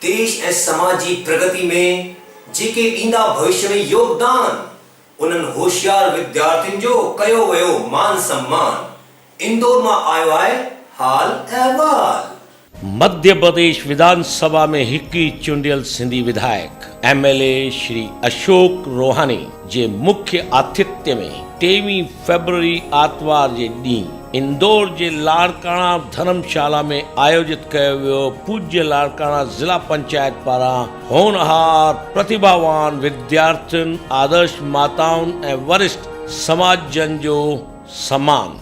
देश ऐं समाजी प्रगति में जेके ॾींदा भविष्य में योगदान, उन्हनि होशियार विद्यार्थियुनि जो कयो वियो मान सम्मान। इंदौर मां आयो आहे हाल अहवाल। मध्य प्रदेश विधानसभा में हिकी चूंडियल सिंधी विधायक एमएलए श्री अशोक रोहानी जे मुख्य आतिथ्य में 23 फरवरी आतवार जे ॾींहुं इंदौर जे लाड़काना धर्मशाला में आयोजित कयो वियो पूज्य लाड़काना जिला पंचायत पारां होनहार प्रतिभावान विद्यार्थियुनि, आदर्श माताउनि ऐं वरिष्ठ समाजजन जो सम्मान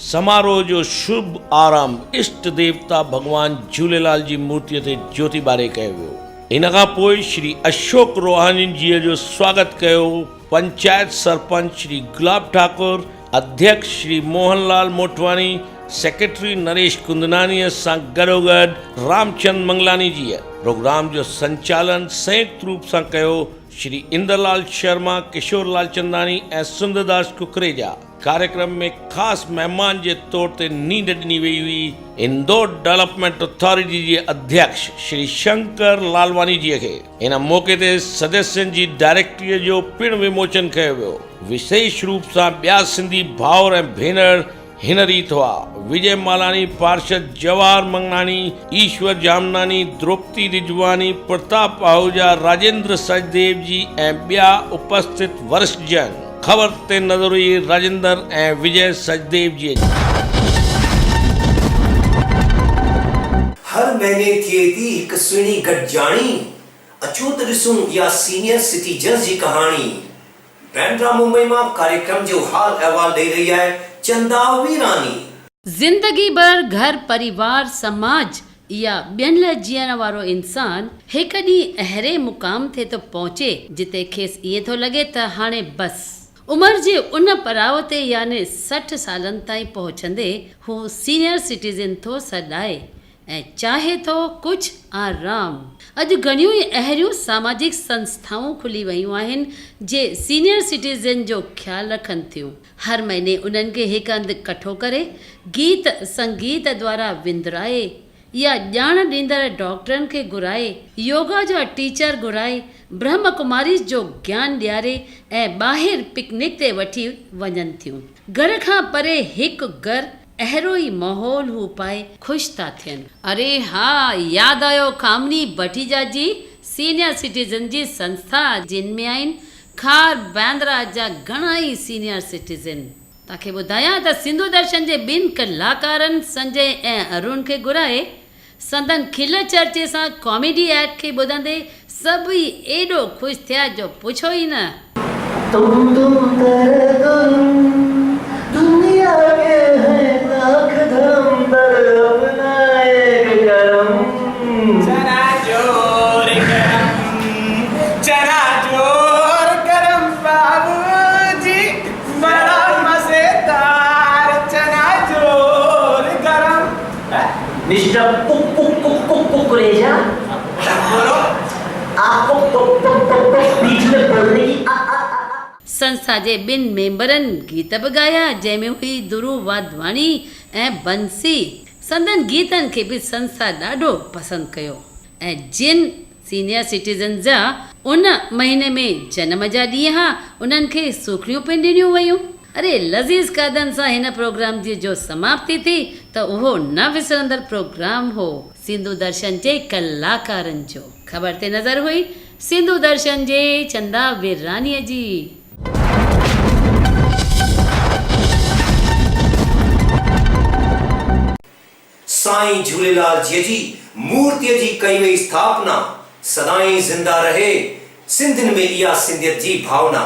समारोह जो शुभ आरंभ इष्ट देवता भगवान झूलेलाल जी मूर्तिअ ते ज्योति ॿारे कयो वियो। इन खां पोइ श्री अशोक रोहानी जी जो स्वागत कयो पंचायत सरपंच श्री गुलाब ठाकुर, अध्यक्ष श्री मोहनलाल मोटवानी, सेक्रेटरी नरेश कुंदनानी सां गॾोगॾु रामचंद मंगलानी जी। प्रोग्राम जो संचालन संयुक्त रूप सां कयो श्री इंद्रलाल शर्मा, किशोर लाल चंदानी ऐं सुंदरदास कुकरेजा। कार्यक्रम में खास मेहमान के तौर ते नींद ॾिनी वई हुई इंदौर डेवलपमेंट अथॉरिटी के अध्यक्ष श्री शंकर लालवानी जी के। इन मौके ते सदस्यन जी डायरेक्टरी जो पिण विमोचन किया वियो। विशेष रूप से ॿिया सिंधी भाउर ऐं भेनर हिन रीत हुआ। विजय मालानी, पार्षद जवाहर मंगनानी, ईश्वर जामनानी, द्रौपदी रिजवानी, प्रताप आहूजा, राजेंद्र सचदेव जी ऐं ॿिया उपस्थित वरिष्ठ जन। खबर ते नजर हुई राजेंद्र ऐं विजय सचदेव जी। हर महीने थिए थी हिकु सुहिणी गॾिजाणी, अचो त ॾिसूं इहा सीनियर सिटीजन जी कहाणी। बैंड्रा मुंबई मां कार्यक्रम जो हाल अहवाल ॾेई रही आहे चंदा वीरानी। जिंदगी भर घर परिवार समाज या ॿियनि लाइ जीअण वारो इंसान हिकु ॾींहुं अहिड़े मुक़ाम ते थो पहुचे जिते खेसि इहे थो लॻे त हाणे बस उमिरि जे उन पड़ाव ते यानी 60 सालनि ताईं पहुचंदे हू सीनियर सिटीज़न थो सॾाए ऐं चाहे थो कुझु आराम। अॼु घणियूं ई अहिड़ियूं सामाजिक संस्थाऊं खुली वयूं आहिनि जे सीनियर सिटीज़न जो ख़्यालु रखनि थियूं। हर महीने उन्हनि खे हिकु हंधि इकठो करे गीत संगीत द्वारा विंदराए या ॼाण ॾींदड़ डॉक्टरनि खे घुराए, योगा जा टीचर घुराए, ब्रह्म कुमारी जो ज्ञान ॾियारे ऐं ॿाहिरि पिकनिक ते वठी वञनि थियूं। घर खां परे हिकु घर अहिड़ो ई माहौल हू पाए ख़ुशि था थियनि। अरे हा, यादि आयो कामनी भटीजा जी सीनियर सिटीज़न जी संस्था जिन में आहिनि खार बांद्रा जा घणा ई सीनियर सिटीज़न। तव्हांखे ॿुधायां त सिंधु दर्शन जे ॿिनि कलाकारनि संजय ऐं अरुण खे घुराए संदन खिल चर्चे सां कॉमेडी एक्ट खे ॿुधंदे सभई एॾो ख़ुशि थिया जो पुछो ई न। तुम कर दुनिया के हैं लाख धर्म पर अपना एक करम। चरा जोर करम बाबूजी, बड़ा मजेदार चना जोर गरम। मिस्टर कुकरेजा, आपको बीच में बोलने की संस्था जे ॿिनि मेंबरनि गीत बि गाया, जंहिंमें हुई दुरू वाधवानी ऐं बंसी। संदन गीतनि खे बि संस्था ॾाढो पसंदि कयो ऐं जिन सीनियर सिटीज़न जा उन महीने में जन्म जा ॾींहं हुआ उन्हनि खे सूखड़ियूं पिण ॾिनियूं वयूं। अरे लज़ीज़ क़दनि सां हिन प्रोग्राम जी जो समाप्ति थी त उहो न विसरंदड़ प्रोग्राम हो सिंधु दर्शन जे कलाकारनि जो। ख़बर ते नज़र हुई सिंधु दर्शन जे चंदा वीरानीअ जी। साईं झूलेलाल जी मूर्तिअ जी कई वई स्थापना सदाईं ज़िंदा रहे। सिंधियुनि में इहा सिंधियत जी भावना।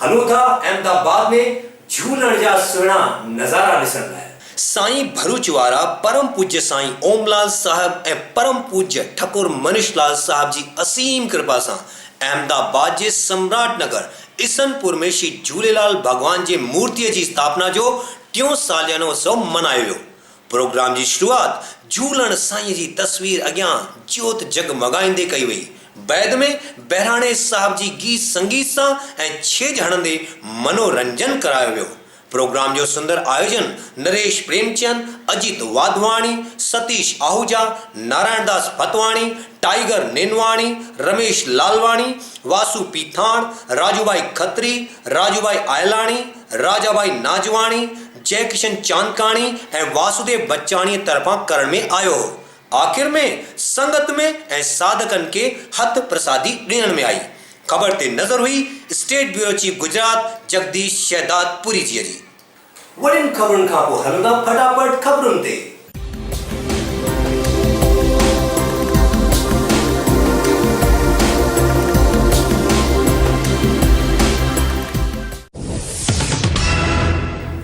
हलो था अहमदाबाद में झूलण जा सुहिणा नज़ारा ॾिसण लाइ। साईं भरूच वारा परम पूज्य साईं ओमलाल साहब ऐं परम पूज्य ठकुर मनीषलाल साहब जी असीम कृपा सां अहमदाबाद जे सम्राट नगर इसनपुर में श्री झूलेलाल भगवान जी मूर्तिअ जी स्थापना जो 3 सालियानो उत्सव मनायो वियो। प्रोग्राम की शुरुआत झूलण साईं जी तस्वीर अॻियां ज्योत जगमगाईंदे कई वई। बैद में बहिराणे साहब जी गीत संगीत सां ऐं छेज हणंदे मनोरंजन करायो वियो। प्रोग्राम जो सुंदर आयोजन नरेश प्रेमचंद, अजीत वाधवाणी, सतीश आहूजा, नारायण दास भतवाणी, टाइगर नेनवाणी, रमेश लालवाणी, वासु पीथाण, राजूभाई खत्री, राजूभाई आयलाणी, राजाभाई नाजवाणी, जयकिशन चांदकाणी ऐं वासुदेव बच्चाणी तरफा करण में आयो। आखिर में संगत में ऐं साधकन के हथ प्रसादी ॾियण में आई। खबर ते नज़र हुई state bureau chief Gujarat Jagdish Shahdadpuri ji. वॾियुनि ख़बरुनि खां पोइ हलूं था फटाफट ख़बरुनि ते।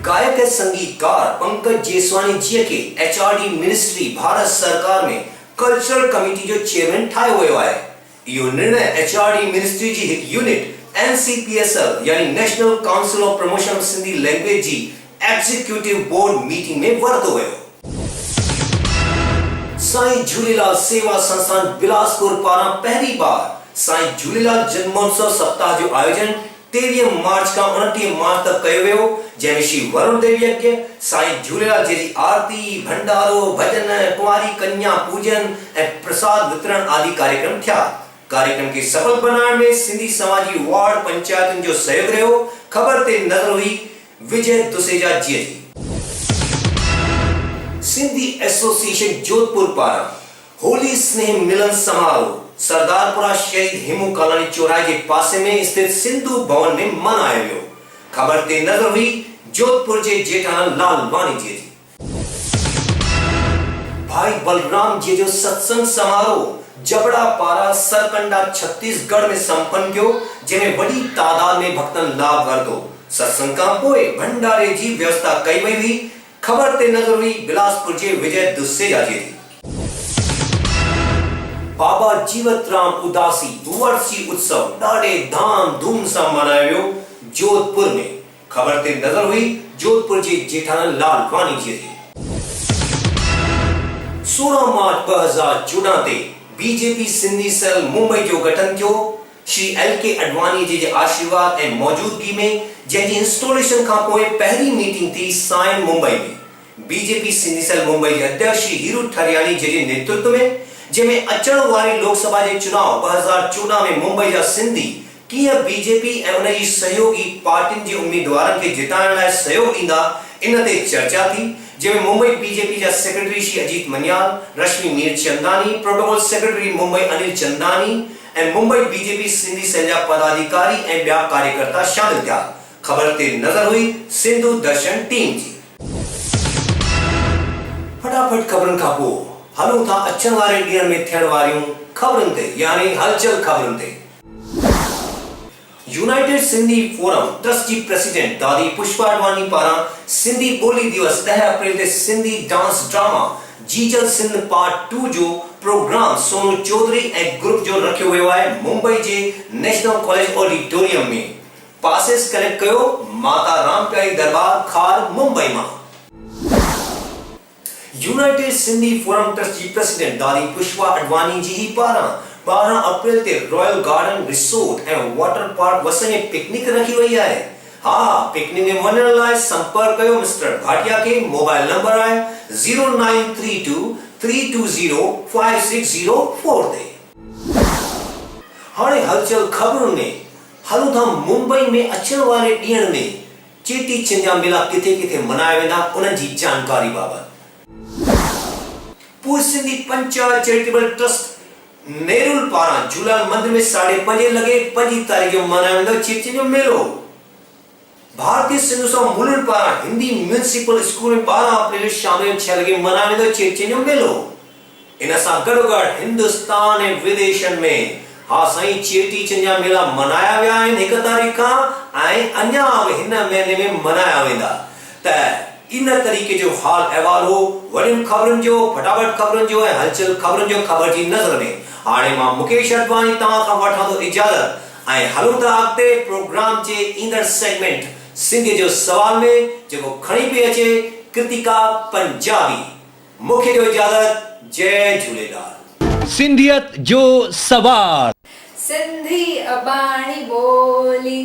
गायक ऐं संगीतकार पंकज जेसवानी जी के HRD मिनिस्ट्री भारत सरकार में कल्चरल कमेटी जो चेयरमैन ठाहियो वियो आहे। इहो निर्णय HRD मिनिस्ट्री जी हिकु यूनिट NCPSL यानी national council of promotion of Sindhi language जी एग्जीक्यूटिव बोर्ड मीटिंग में वरितो वियो। साईं झूलेलाल सेवा संस्थान बिलासपुर पारां पहली बार साईं झूलेलाल जन्मोत्सव सप्ताह जो आयोजन 23 मार्च का 29 मार्च तक कयो वियो, जंहिंमें श्री वरुण देव यज्ञ, साईं झूलेलाल जी आरती, भंडारो, भजन, कुंवारी कन्या पूजन ऐं प्रसाद वितरण आदि कार्यक्रम थिया। कार्यक्रम के सफल बनाने में सिंधी समाजी वार्ड पंचायतन जो सहयोग रहो। खबर ते नजर हुई विजय दुसेजा जी। सिंधी एसोसिएशन जोधपुर पारा होली स्नेह मिलन समारोह सरदारपुरा शहीद हेमू कालानी चौराहे के पासे में स्थित सिंधु भवन में मनायो वियो। खबर ते नजर हुई जोधपुर जे जेठालाल लालवानी जी। भाई बलराम जी जो सत्संग समारोह जबड़ा पारा सरकंडा छत्तीसगढ़ में संपन्न कियो, जंहिंमें वॾी तादाद में भक्तन लाभ वरितो। सत्संग खां पोइ भंडारे जी व्यवस्था कई वई हुई। खबर ते नजर हुई बिलासपुर जे विजय दुसेजा जी। बाबा जीवतराम उदासी वर्षी उत्सव ॾाढे धाम धूम सां मनायो वियो जोधपुर में। खबर ते नजर हुई जोधपुर जे जेठालाल लालवानी जी। 16 मार्च 2014 ते बीजेपी सिंधी सेल मुंबई जो गठन कियो। श्री LK अडवाणी जी जे आशीर्वाद ऐं मौजूदगी में जंहिंजी इंस्टॉलेशन खां पोइ पहली मीटिंग थी साइन मुंबई में। बीजेपी सिंधी सेल मुंबई जे अध्यक्ष श्री हीरू ठरियाणी जी जे नेतृत्व में, जंहिंमें अचण वारी लोकसभा जे चुनाव 2014 में मुंबई जा सिंधी कीअं बीजेपी ऐं उन जी सहयोगी पार्टियुनि जे उम्मीदवारनि खे जिताइण लाइ सहयोग ॾींदा, इन ते चर्चा थी, जंहिंमें मुंबई बीजेपी जा सेक्रेटरी श्री अजीत मनियाल, रश्मि मीरचंदानी, प्रोटोकॉल सेक्रेटरी मुंबई अनिल चंदानी ऐं मुंबई बीजेपी सिंधी सेल जा पदाधिकारी ऐं ॿिया कार्यकर्ता शामिल थिया। खबर ते नजर हुई सिंधु दर्शन टीम जी। फटाफट खबरनि खां पोइ हलूं था अचण वारे ॾींहनि में थियण वारियूं खबरुनि ते, यानी हलचल खबरुनि ते। यूनाइटेड सिंधी फोरम ट्रस्ट जी प्रेसिडेंट दादी पुष्पा अडवाणी पारां सिंधी ॿोली दिवस 10 अप्रैल ते Sindhi dance drama Jijal Sindh part 2 जो प्रोग्राम सोनू चौधरी ऐं ग्रुप जो रखियो वियो आहे मुंबई जे नेशनल कॉलेज ऑडिटोरियम में। पासेस कनेक्ट कयो माता रामप्यारी दरबार खार मुंबई मां। यूनाइटेड सिंधी फोरम ट्रस्ट जी प्रेसिडेंट दादी पुष्पा अडवाणी जी पारां 12 अप्रैल ते रॉयल गार्डन रिसोर्ट ऐं वाटर पार्क वसे में पिकनिक रखी वई आहे। हाँ, पिकनिक में वञण लाइ संपर्क कयो मिस्टर भाटिया के। मोबाइल नंबर आहे 0932 320 5604 ते। हाणे हलचल खबरुनि में हलूं था मुंबई में अचण वारे ॾींहनि में चेटी चंड जा मेला किथे किथे मनाया वेंदा, उन्हनि जी जानकारी बाबति। पूर्व सिंधी पंचायत चैरिटेबल ट्रस्ट नेरुल पारां झूलेलाल मंदिर में 5:30 लॻे 5 तारीख़ जो मनायो वेंदो चेटी चंड जो मेलो। भारतीय सिंधु सभा मुलुंड पारां हिंदी म्यूनिसिपल स्कूल में 12 अप्रैल शाम जो 6 लॻे मनायो वेंदो चेटी चंड जो मेलो। इन सां गॾोगॾु हिंदुस्तान ऐं विदेशनि में हा साईं चेटी चंड जा मेला मनाया विया आहिनि 1 तारीख़ खां ऐं अञा बि हिन महीने में मनाया वेंदा। त इन तरीक़े जो हाल अहवाल हो वॾियुनि खबरुनि जो, फटाफट खबरुनि जो ऐं हलचल खबरुनि जो खबर जी नज़र में। हाणे मां मुकेश अडवाणी तव्हां खां वठां थो इजाज़त ऐं हलूं था अॻिते प्रोग्राम जे ईंदड़ सेगमेंट सिंधीअ जो सवाल में, जेको खणी पई अचे कृतिका पंजाबी। मूंखे ॾियो इजाज़त। जय झूलेलाल। सिंधियत जो सवाल। सिंधी अबाणी बोली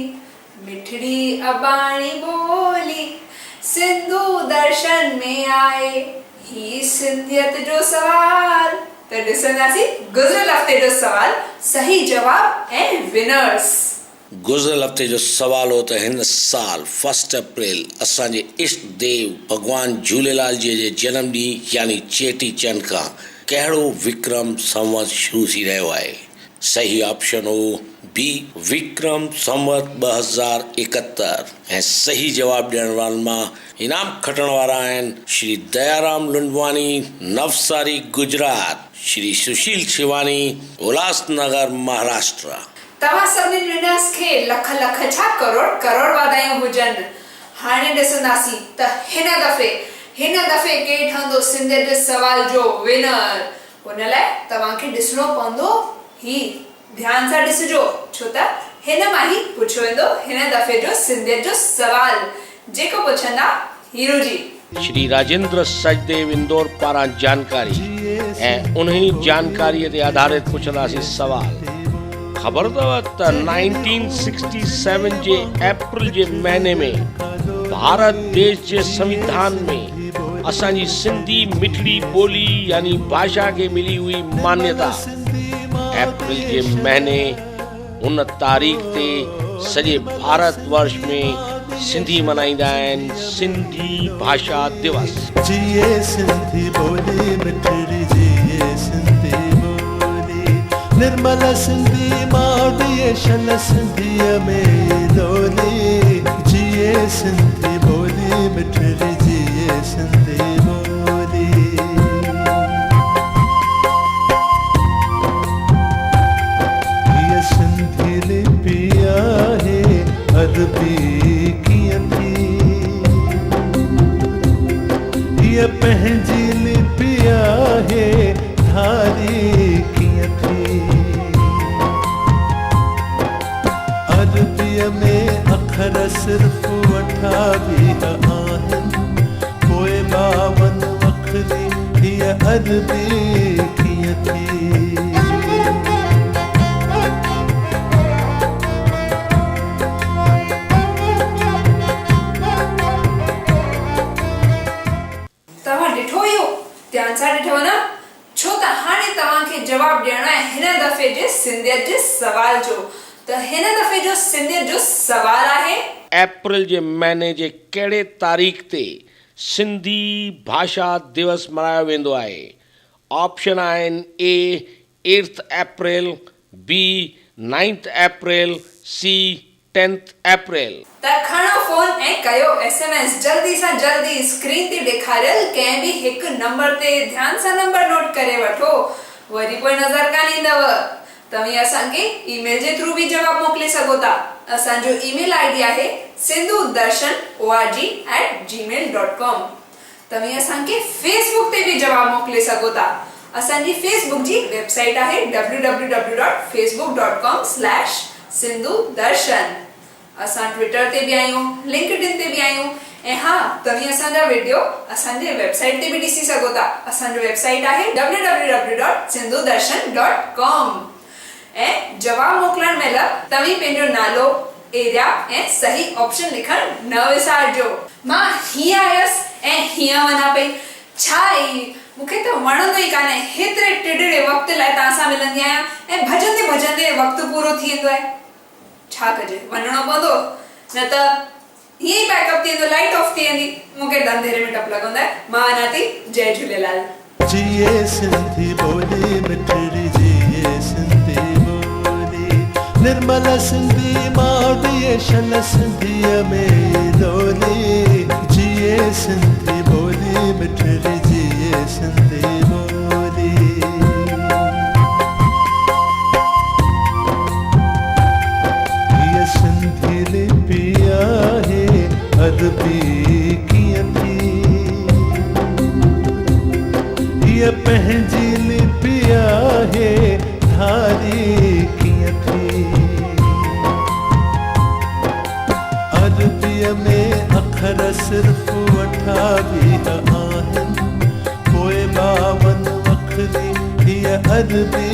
मिठड़ी अबाणी बोली सिंधु दर्शन में आए ही सिंधियत जो सवाल। तो ॾिसंदासीं गुज़िरियल हफ़्ते जो सवाल सही जवाब ऐं विनर्स। गुज़िरियल हफ़्ते जो सवाल हो त हिन साल 1 अप्रैल असांजे इष्ट देव भगवान झूलेलाल जी जे जनम ॾींहुं यानी चेटी चंड खां कहिड़ो विक्रम संवत शुरू थी रहियो आहे। सही ऑप्शन हो बी विक्रम संवत 2071 ऐं सही जवाब ॾियण वारनि मां इनाम खटण वारा आहिनि श्री दयाराम लुंडवानी नवसारी गुजरात, श्री सुशील शिवानी उल्हासनगर महाराष्ट्र। तव्हां सभिनी विनर्स खे लख लख छा करोड़ वाधायूं हुजनि। हाणे ॾिसंदासीं त हिन दफ़े केरु ठहंदो सिंधियत जे सवाल जो विनर। हुन लाइ तव्हांखे ॾिसणो पवंदो ही, ध्यान सां ॾिसजो छो त हिन मां ई पुछियो वेंदो हिन दफ़े जो सिंधियत जो सवाल जेको पुछंदा हीरो जी। श्री राजेंद्र सचदेव इंदौर पारां जानकारी ऐं उन्ही जानकारी ते आधारित पुछंदासीं सवाल। ख़बर अथव त 1967 जे अप्रैल जे महीने में भारत देश जे संविधान में असांजी सिंधी मिठड़ी ॿोली यानी भाषा खे मिली हुई मान्यता। अप्रैल जे महीने उन तारीख़ ते सॼे भारत वर्ष में सिंधी मनाईंदा आहिनि सिंधी भाषा दिवस। जिए सिंधी ॿोली मिठड़ी जिए सिंधी ॿोली, निर्मल सिंधी माउॾीअ शन सिंधीअ में लोली। जिए सिंधी ॿोली मिठड़ी जिए सिंधी ॿोली। हीअ सिंधी लिपि आहे अरबी कीअं थी, हीअ पंहिंजी लिपि आहे धारी कीअं थी। अरबीअ में अखर सिर्फ़ 28 आहिनि, पोइ 52 अखरी हीअ अरबी कीअं थी। ध्यान सां ॾिठो न, छो त हाणे तव्हांखे जवाब ॾियणो आहे हिन दफ़े जे सिंधियत जे सवाल जो। त हिन दफ़े जो सिंधियत जो सवाल आहे अप्रैल जे महीने जे कहिड़े तारीख़ ते सिंधी भाषा दिवस मल्हायो वेंदो आहे। ऑप्शन आहिनि ए 8 अप्रैल, बी 9 अप्रैल, सी 10 अप्रैल। त खणो फोन ऐं कयो SMS। जल्दी सां जल्दी स्क्रीन ते ॾेखारियल कंहिं बि हिकु नंबर ते ध्यान सां नंबर नोट करे वठो, वरी पोइ नज़र कान ईंदव। तव्हां असांखे ईमेल जे थ्रू बि जवाब मोकिले सघो था। असांजो ईमेल ID आहे sindhudarshan@gmail.com। तव्हां असांखे फेसबुक ते बि जवाब मोकिले सघो था। असांजी फेसबुक जी वेबसाइट आहे www.facebook.com/sindhudarshan। असां ट्विटर ते बि आहियूं, लिंक्डइन ते बि आहियूं ऐं हा तव्हां असांजा वीडियो असांजे वेबसाइट ते बि ॾिसी सघो था। असांजो वेबसाइट आहे www.sindhudarshan.com। ऐं जवाब मोकिलण महिल तव्हां पंहिंजो नालो, एरिया ऐं सही ऑप्शन लिखण न विसारजो। मां हीअं आयसि ऐं हीअं वञा पई, छा मूंखे त वणंदो ई कान्हे हेतिरे टिड़े वक़्त लाइ तव्हां सां मिलंदी आहियां ऐं भॼंदे भॼंदे वक़्तु पूरो थी वेंदो आहे। छा कजे, वञणो पवंदो, न त हीअं ई बैकअप थी वेंदो, लाइट ऑफ थी वेंदी, मूंखे अंधेरे में डपु लॻंदो आहे। मां अञा थी। जय झूलेलाल। जिए सिंधी ॿोली मिठड़ी जिए सिंधी ॿोली, निर्मल सिंधी माउॾीअ शन सिंधीअ में लोली। जिए सिंधी ॿोली मिठड़ी जिए सिंधी ॿोली। हीअ सिंधी लिपि आहे अरबी कीअं थी, हीअ पंहिंजी लिपि आहे धारी कीअं थी। अरबीअ में अखर सिर्फ़ 28 आहिनि, पोइ 52 अखरी हीअ अरबी